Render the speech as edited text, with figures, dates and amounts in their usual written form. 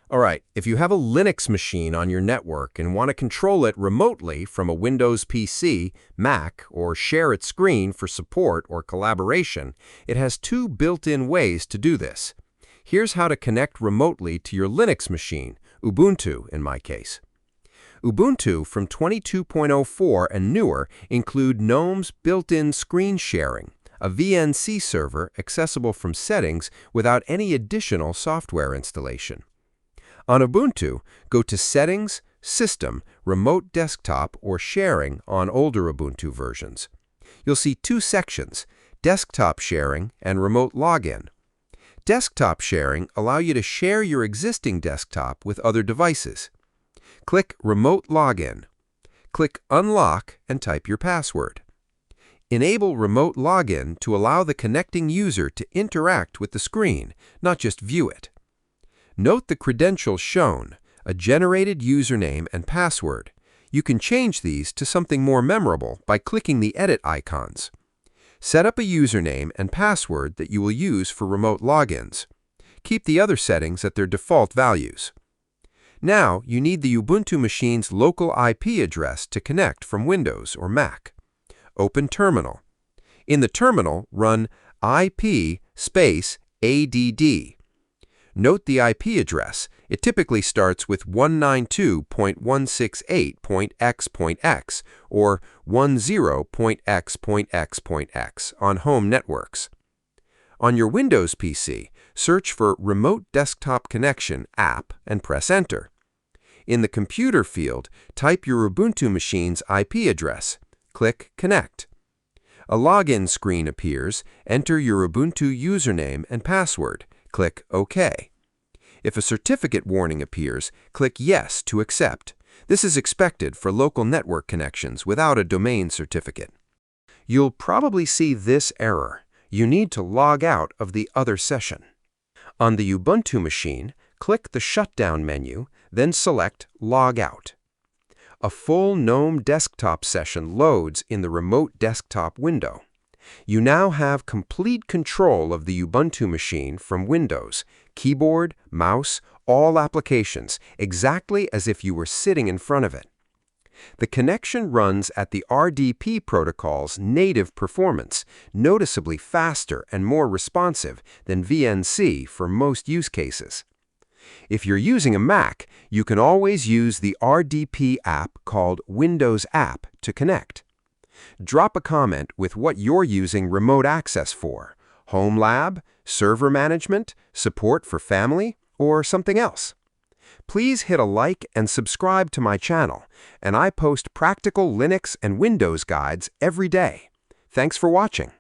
All right, if you have a Linux machine on your network and want to control it remotely from a Windows PC, Mac, or share its screen for support or collaboration, it has two built-in ways to do this. Here's how to connect remotely to your Linux machine, Ubuntu in my case. Ubuntu from 22.04 and newer include GNOME's built-in screen sharing, a VNC server accessible from settings without any additional software installation. On Ubuntu, go to Settings, System, Remote Desktop, or Sharing on older Ubuntu versions. You'll see two sections, Desktop Sharing and Remote Login. Desktop sharing allows you to share your existing desktop with other devices. Click Remote Login. Click Unlock and type your password. Enable Remote Login to allow the connecting user to interact with the screen, not just view it. Note the credentials shown, a generated username and password. You can change these to something more memorable by clicking the edit icons. Set up a username and password that you will use for remote logins. Keep the other settings at their default values. Now, you need the Ubuntu machine's local IP address to connect from Windows or Mac. Open Terminal. In the terminal, run IP space ADD. Note the IP address. It typically starts with 192.168.x.x or 10.x.x.x on home networks. On your Windows PC, search for Remote Desktop Connection app and press Enter. In the Computer field, type your Ubuntu machine's IP address. Click Connect. A login screen appears. Enter your Ubuntu username and password. Click OK. If a certificate warning appears, click Yes to accept. This is expected for local network connections without a domain certificate. You'll probably see this error. You need to log out of the other session. On the Ubuntu machine, click the Shutdown menu, then select Log Out. A full GNOME desktop session loads in the Remote Desktop window. You now have complete control of the Ubuntu machine from Windows, keyboard, mouse, all applications, exactly as if you were sitting in front of it. The connection runs at the RDP protocol's native performance, noticeably faster and more responsive than VNC for most use cases. If you're using a Mac, you can always use the RDP app called Windows App to connect. Drop a comment with what you're using remote access for: home lab, server management, support for family, or something else. Please hit a like and subscribe to my channel, and I post practical Linux and Windows guides every day. Thanks for watching.